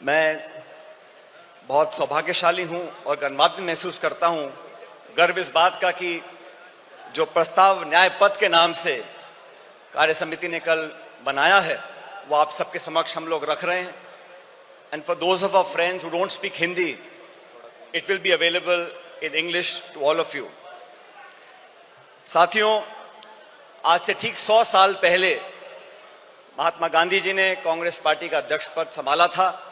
मैं बहुत सौभाग्यशाली हूं और गर्वान्वित महसूस करता हूं, गर्व इस बात का कि जो प्रस्ताव न्याय पथ के नाम से कार्य समिति ने कल बनाया है वो आप सबके समक्ष हम लोग रख रहे हैं। And for those of our friends who don't speak Hindi, it will be available in English to all of you. साथियों, आज से ठीक 100 साल पहले महात्मा गांधी जी ने कांग्रेस पार्टी का अध्यक्ष पद संभाला था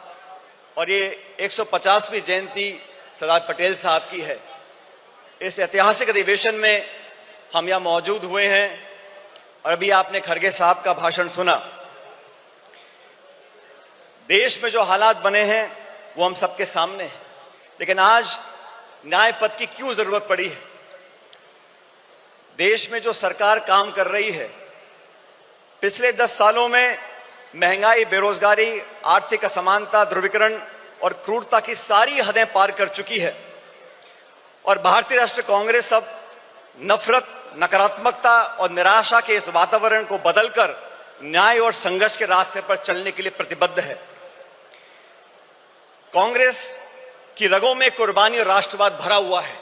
और ये 150वीं जयंती सरदार पटेल साहब की है। इस ऐतिहासिक अधिवेशन में हम यहां मौजूद हुए हैं और अभी आपने खड़गे साहब का भाषण सुना। देश में जो हालात बने हैं वो हम सबके सामने हैं, लेकिन आज न्याय पथ की क्यों जरूरत पड़ी है? देश में जो सरकार काम कर रही है, पिछले 10 सालों में महंगाई, बेरोजगारी, आर्थिक असमानता, ध्रुवीकरण और क्रूरता की सारी हदें पार कर चुकी है और भारतीय राष्ट्रीय कांग्रेस अब नफरत, नकारात्मकता और निराशा के इस वातावरण को बदलकर न्याय और संघर्ष के रास्ते पर चलने के लिए प्रतिबद्ध है। कांग्रेस की रगों में कुर्बानी और राष्ट्रवाद भरा हुआ है,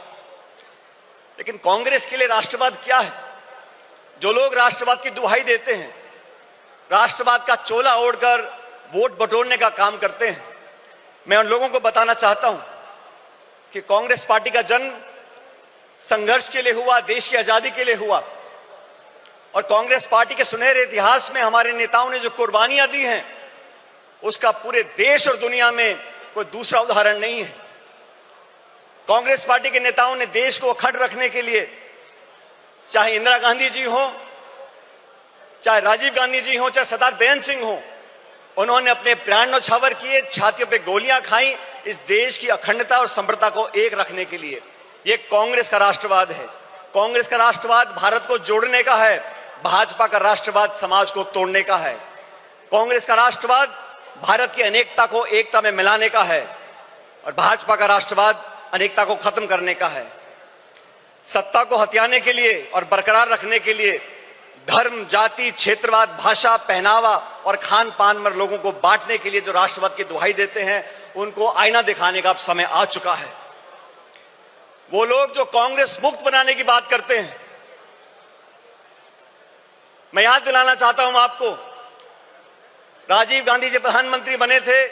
लेकिन कांग्रेस के लिए राष्ट्रवाद क्या है? जो लोग राष्ट्रवाद की दुहाई देते हैं, राष्ट्रवाद का चोला ओढ़कर वोट बटोरने का काम करते हैं, मैं उन लोगों को बताना चाहता हूं कि कांग्रेस पार्टी का जन्म संघर्ष के लिए हुआ, देश की आजादी के लिए हुआ और कांग्रेस पार्टी के सुनहरे इतिहास में हमारे नेताओं ने जो कुर्बानियां दी हैं उसका पूरे देश और दुनिया में कोई दूसरा उदाहरण नहीं है। कांग्रेस पार्टी के नेताओं ने देश को अखंड रखने के लिए, चाहे इंदिरा गांधी जी हो, चाहे राजीव गांधी जी हो, चाहे सरदार बेअंत सिंह हो, उन्होंने अपने प्राण न्यौछावर किए, छातियों पे गोलियां खाई इस देश की अखंडता और समृद्धता को एक रखने के लिए। ये कांग्रेस का राष्ट्रवाद है। कांग्रेस का राष्ट्रवाद भारत को जोड़ने का है, भाजपा का राष्ट्रवाद समाज को तोड़ने का है। कांग्रेस का राष्ट्रवाद भारत की अनेकता को एकता में मिलाने का है और भाजपा का राष्ट्रवाद अनेकता को खत्म करने का है। सत्ता को हथियाने के लिए और बरकरार रखने के लिए धर्म, जाति, क्षेत्रवाद, भाषा, पहनावा और खान पान पर लोगों को बांटने के लिए जो राष्ट्रवाद की दुहाई देते हैं, उनको आईना दिखाने का अब समय आ चुका है। वो लोग जो कांग्रेस मुक्त बनाने की बात करते हैं, मैं याद दिलाना चाहता हूं आपको, राजीव गांधी जी प्रधानमंत्री बने थे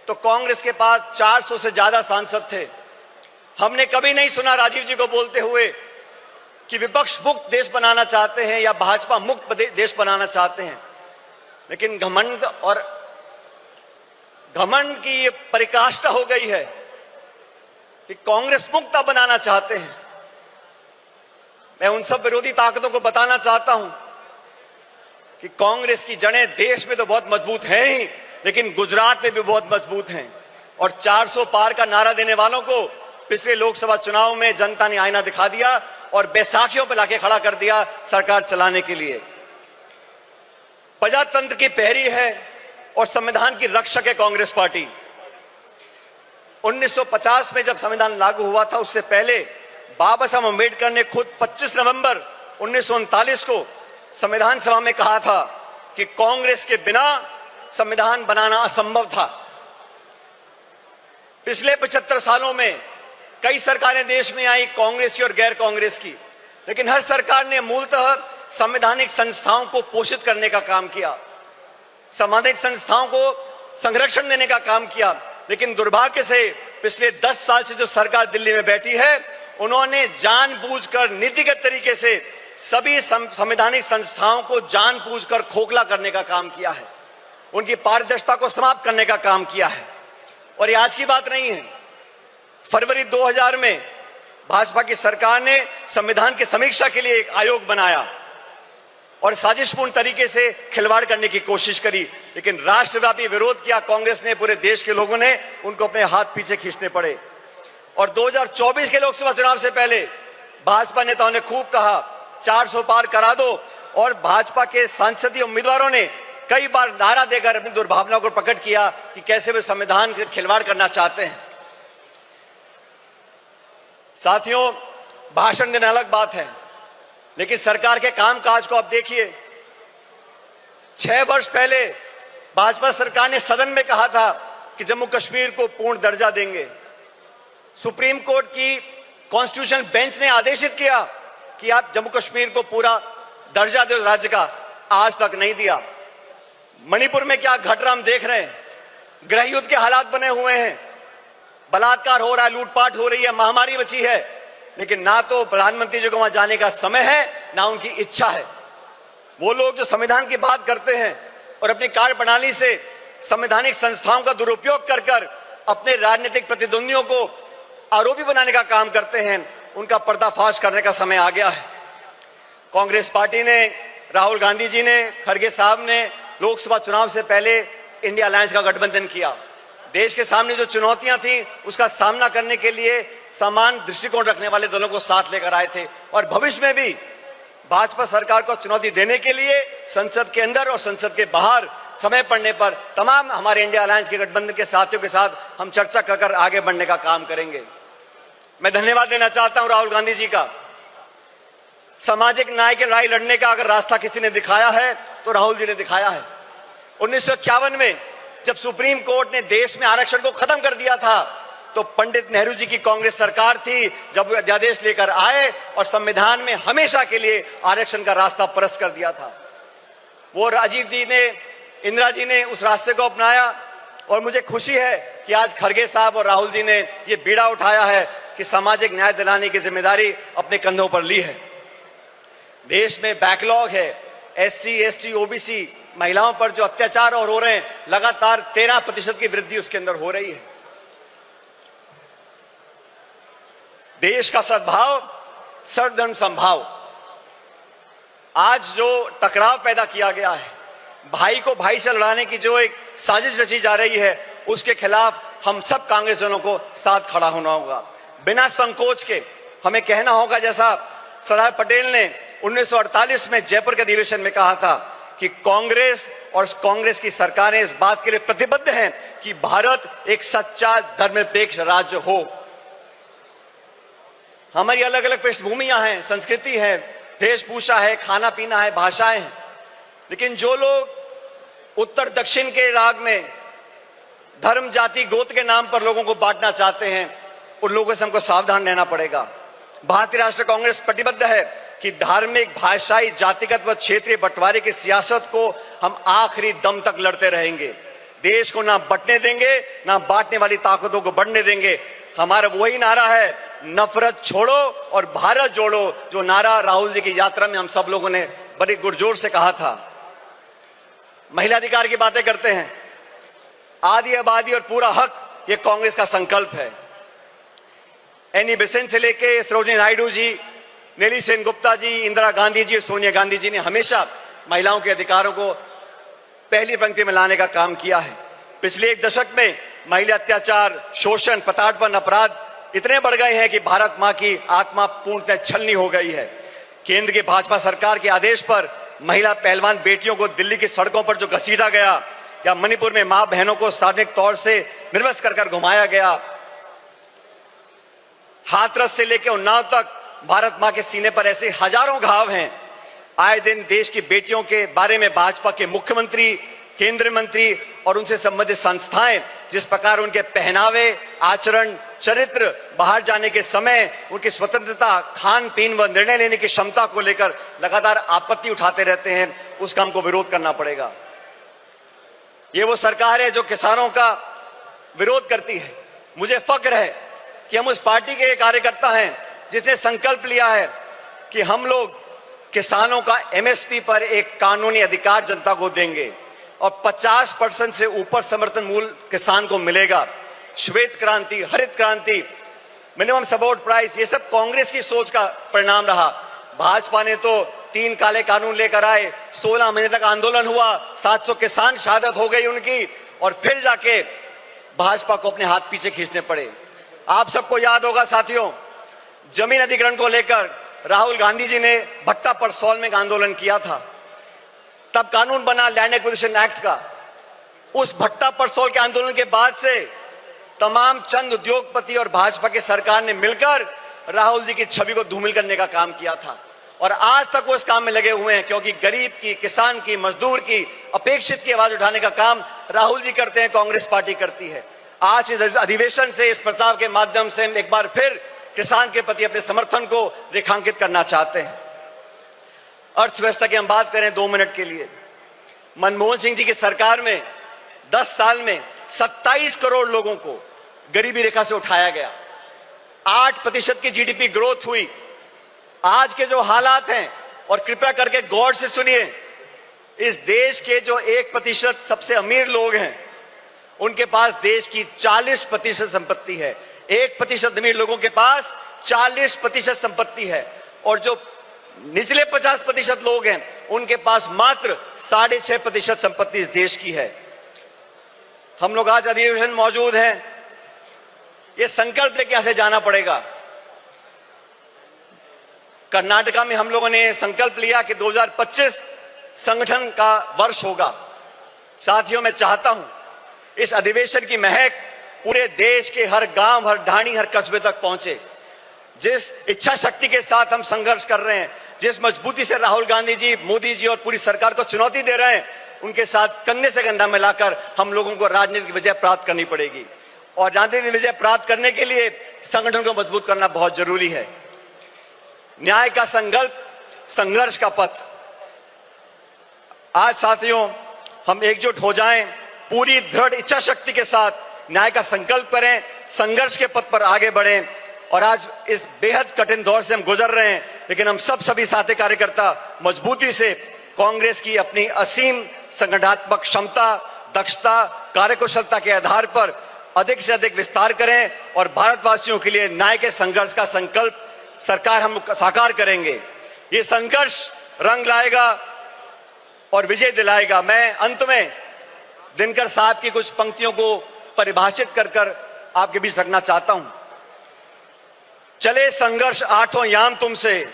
तो कांग्रेस के पास 400 से ज्यादा सांसद थे। हमने कभी नहीं सुना राजीव जी को बोलते हुए कि विपक्ष मुक्त देश बनाना चाहते हैं या भाजपा मुक्त देश बनाना चाहते हैं, लेकिन घमंड की ये परिकाष्ठा हो गई है कि कांग्रेस मुक्त बनाना चाहते हैं। मैं उन सब विरोधी ताकतों को बताना चाहता हूं कि कांग्रेस की जड़ें देश में तो बहुत मजबूत हैं ही, लेकिन गुजरात में भी बहुत मजबूत हैं और 400 पार का नारा देने वालों को पिछले लोकसभा चुनाव में जनता ने आईना दिखा दिया और बैसाखियों पर लाके खड़ा कर दिया सरकार चलाने के लिए। प्रजातंत्र की पहरी है और संविधान की रक्षक है कांग्रेस पार्टी। 1950 में जब संविधान लागू हुआ था, उससे पहले बाबा साहब अम्बेडकर ने खुद 25 नवंबर 1939 को संविधान सभा में कहा था कि कांग्रेस के बिना संविधान बनाना असंभव था। पिछले 75 सालों में कई सरकारें देश में आई, कांग्रेस की और गैर कांग्रेस की, लेकिन हर सरकार ने मूलतः संवैधानिक संस्थाओं को पोषित करने का काम किया, संवैधानिक संस्थाओं को संरक्षण देने का काम किया। लेकिन दुर्भाग्य से पिछले 10 साल से जो सरकार दिल्ली में बैठी है, उन्होंने जानबूझकर नीतिगत तरीके से सभी संवैधानिक संस्थाओं को जानबूझकर खोखला करने का काम किया है, उनकी पारदर्शिता को समाप्त करने का काम किया है। और ये आज की बात नहीं है। फरवरी 2000 में भाजपा की सरकार ने संविधान की समीक्षा के लिए एक आयोग बनाया और साजिशपूर्ण तरीके से खिलवाड़ करने की कोशिश करी, लेकिन राष्ट्रव्यापी विरोध किया कांग्रेस ने, पूरे देश के लोगों ने उनको अपने हाथ पीछे खींचने पड़े। और 2024 के लोकसभा चुनाव से पहले भाजपा नेताओं ने खूब कहा 400 पार करा दो और भाजपा के सांसदीय उम्मीदवारों ने कई बार नारा देकर अपनी दुर्भावना को प्रकट किया कि कैसे वे संविधान के खिलवाड़ करना चाहते हैं। साथियों, भाषण देना अलग बात है, लेकिन सरकार के कामकाज को आप देखिए। 6 वर्ष पहले भाजपा सरकार ने सदन में कहा था कि जम्मू कश्मीर को पूर्ण दर्जा देंगे। सुप्रीम कोर्ट की कॉन्स्टिट्यूशन बेंच ने आदेशित किया कि आप जम्मू कश्मीर को पूरा दर्जा दो राज्य का, आज तक नहीं दिया। मणिपुर में क्या घट रहा हम देख रहे हैं, गृह युद्ध के हालात बने हुए हैं, बलात्कार हो रहा है, लूटपाट हो रही है, महामारी बची है, लेकिन ना तो प्रधानमंत्री जी को वहां जाने का समय है, ना उनकी इच्छा है। वो लोग जो संविधान की बात करते हैं और अपनी कार्यप्रणाली से संवैधानिक संस्थाओं का दुरुपयोग कर कर अपने राजनीतिक प्रतिद्वंदियों को आरोपी बनाने का काम करते हैं, उनका पर्दाफाश करने का समय आ गया है। कांग्रेस पार्टी ने, राहुल गांधी जी ने, खड़गे साहब ने लोकसभा चुनाव से पहले इंडिया अलायंस का गठबंधन किया। देश के सामने जो चुनौतियां थी उसका सामना करने के लिए समान दृष्टिकोण रखने वाले दलों को साथ लेकर आए थे और भविष्य में भी भाजपा सरकार को चुनौती देने के लिए संसद के अंदर और संसद के बाहर समय पड़ने पर तमाम हमारे इंडिया अलायंस के गठबंधन के साथियों के साथ हम चर्चा कर आगे बढ़ने का काम करेंगे। मैं धन्यवाद देना चाहता हूं राहुल गांधी जी का। सामाजिक न्याय की लड़ाई लड़ने का अगर रास्ता किसी ने दिखाया है तो राहुल जी ने दिखाया है। 1951 में जब सुप्रीम कोर्ट ने देश में आरक्षण को खत्म कर दिया था तो पंडित नेहरू जी की कांग्रेस सरकार थी जब वो अध्यादेश लेकर आए और संविधान में हमेशा के लिए आरक्षण का रास्ता परस्त कर दिया था। वो राजीव जी ने, इंदिरा जी ने उस रास्ते को अपनाया और मुझे खुशी है कि आज खड़गे साहब और राहुल जी ने ये बीड़ा उठाया है कि सामाजिक न्याय दिलाने की जिम्मेदारी अपने कंधों पर ली है। देश में बैकलॉग है, SC, ST, OBC महिलाओं पर जो अत्याचार और हो रहे हैं, लगातार 13% की वृद्धि उसके अंदर हो रही है। देश का सद्भाव, सर्वधर्म समभाव, आज जो टकराव पैदा किया गया है, भाई को भाई से लड़ाने की जो एक साजिश रची जा रही है, उसके खिलाफ हम सब कांग्रेसजनों को साथ खड़ा होना होगा। बिना संकोच के हमें कहना होगा, जैसा सरदार पटेल ने 1948 में जयपुर के अधिवेशन में कहा था कि कांग्रेस और कांग्रेस की सरकारें इस बात के लिए प्रतिबद्ध हैं कि भारत एक सच्चा धर्मनिरपेक्ष राज्य हो। हमारी अलग अलग पृष्ठभूमियां हैं, संस्कृति है, वेशभूषा है, खाना पीना है, भाषाएं हैं, लेकिन जो लोग उत्तर दक्षिण के राग में धर्म, जाति, गोत्र के नाम पर लोगों को बांटना चाहते हैं, उन लोगों से हमको सावधान रहना पड़ेगा। भारतीय राष्ट्रीय कांग्रेस प्रतिबद्ध है कि धार्मिक, भाषाई, जातिगत व क्षेत्रीय बंटवारे की सियासत को हम आखिरी दम तक लड़ते रहेंगे। देश को ना बंटने देंगे, ना बांटने वाली ताकतों को बढ़ने देंगे। हमारा वही नारा है, नफरत छोड़ो और भारत जोड़ो, जो नारा राहुल जी की यात्रा में हम सब लोगों ने बड़ी गुरजोर से कहा था। महिला अधिकार की बातें करते हैं, आदि आबादी और पूरा हक, ये कांग्रेस का संकल्प है। एनी बेसेंट से लेके सरोजिनी नायडू जी, नेली सेनगुप्ता जी, इंदिरा गांधी जी, सोनिया गांधी जी ने हमेशा महिलाओं के अधिकारों को पहली पंक्ति में लाने का काम किया है। पिछले एक दशक में महिला अत्याचार, शोषण, प्रताड़पन, अपराध इतने बढ़ गए हैं कि भारत मां की आत्मा पूर्णतः छलनी हो गई है। केंद्र की भाजपा सरकार के आदेश पर महिला पहलवान बेटियों को दिल्ली की सड़कों पर जो घसीटा गया, या मणिपुर में मां बहनों को सार्वजनिक तौर से निर्वस्त्र कर घुमाया गया, हाथरस से लेकर उन्नाव तक भारत मां के सीने पर ऐसे हजारों घाव हैं। आए दिन देश की बेटियों के बारे में भाजपा के मुख्यमंत्री, केंद्रीय मंत्री और उनसे संबंधित संस्थाएं जिस प्रकार उनके पहनावे, आचरण, चरित्र, बाहर जाने के समय उनकी स्वतंत्रता, खान पीन व निर्णय लेने की क्षमता को लेकर लगातार आपत्ति उठाते रहते हैं, उसका हमको विरोध करना पड़ेगा। ये वो सरकार है जो किसानों का विरोध करती है। मुझे फक्र है कि हम उस पार्टी के कार्यकर्ता हैं जिसने संकल्प लिया है कि हम लोग किसानों का MSP पर एक कानूनी अधिकार जनता को देंगे और 50% से ऊपर समर्थन मूल्य किसान को मिलेगा। श्वेत क्रांति, हरित क्रांति, मिनिमम सपोर्ट प्राइस, ये सब कांग्रेस की सोच का परिणाम रहा। भाजपा ने तो 3 काले कानून लेकर आए, 16 महीने तक आंदोलन हुआ, 700 किसान शहादत हो गई उनकी, और फिर जाके भाजपा को अपने हाथ पीछे खींचने पड़े। आप सबको याद होगा साथियों, जमीन अधिग्रहण को लेकर राहुल गांधी जी ने भट्टा परसौल में एक आंदोलन किया था, तब कानून बना लैंड एक्विजिशन एक्ट का। उस भट्टा परसौल के आंदोलन के बाद से तमाम चंद उद्योगपति और भाजपा की सरकार ने मिलकर राहुल जी की छवि को धूमिल करने का काम किया था, और आज तक वो इस काम में लगे हुए हैं, क्योंकि गरीब की, किसान की, मजदूर की, अपेक्षित की आवाज उठाने का काम राहुल जी करते हैं, कांग्रेस पार्टी करती है। आज इस अधिवेशन से, इस प्रस्ताव के माध्यम से हम एक बार फिर किसान के प्रति अपने समर्थन को रेखांकित करना चाहते हैं। अर्थव्यवस्था की हम बात करें 2 मिनट के लिए। मनमोहन सिंह जी की सरकार में 10 साल में 27 करोड़ लोगों को गरीबी रेखा से उठाया गया, 8% की जीडीपी ग्रोथ हुई। आज के जो हालात हैं, और कृपया करके गौर से सुनिए, इस देश के जो 1% सबसे अमीर लोग हैं, उनके पास देश की 40% संपत्ति है। 1% अमीर लोगों के पास 40% संपत्ति है, और जो निचले 50% लोग हैं, उनके पास मात्र 6.5% संपत्ति इस देश की है। हम लोग आज अधिवेशन मौजूद हैं, ये संकल्प लेके यहां से जाना पड़ेगा। कर्नाटका में हम लोगों ने संकल्प लिया कि 2025 संगठन का वर्ष होगा। साथियों, मैं चाहता हूं इस अधिवेशन की महक पूरे देश के हर गांव, हर ढाणी, हर कस्बे तक पहुंचे। जिस इच्छा शक्ति के साथ हम संघर्ष कर रहे हैं, जिस मजबूती से राहुल गांधी जी, मोदी जी और पूरी सरकार को चुनौती दे रहे हैं, उनके साथ कंधे से कंधा मिलाकर हम लोगों को राजनीतिक विजय प्राप्त करनी पड़ेगी। और राजनीतिक विजय प्राप्त करने के लिए संगठन को मजबूत करना बहुत जरूरी है। न्याय का संकल्प, संघर्ष का पथ। आज साथियों, हम एकजुट हो जाएं, पूरी दृढ़ इच्छा शक्ति के साथ न्याय का संकल्प करें, संघर्ष के पथ पर आगे बढ़ें। और आज इस बेहद कठिन दौर से हम गुजर रहे हैं, लेकिन हम सभी साथी कार्यकर्ता मजबूती से कांग्रेस की अपनी असीम संगठनात्मक क्षमता, दक्षता, कार्यकुशलता के आधार पर अधिक से अधिक विस्तार करें, और भारतवासियों के लिए न्याय के संघर्ष का संकल्प सरकार हम साकार करेंगे। ये संघर्ष रंग लाएगा और विजय दिलाएगा। मैं अंत में दिनकर साहब की कुछ पंक्तियों को परिभाषित कर आपके बीच रखना चाहता हूं। चले संघर्ष आठों याम तुमसे,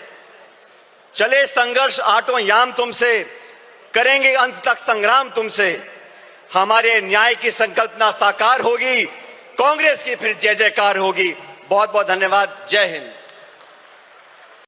चले संघर्ष आठों याम तुमसे, करेंगे अंत तक संग्राम तुमसे। हमारे न्याय की संकल्पना साकार होगी, कांग्रेस की फिर जय जयकार होगी। बहुत बहुत धन्यवाद। जय हिंद।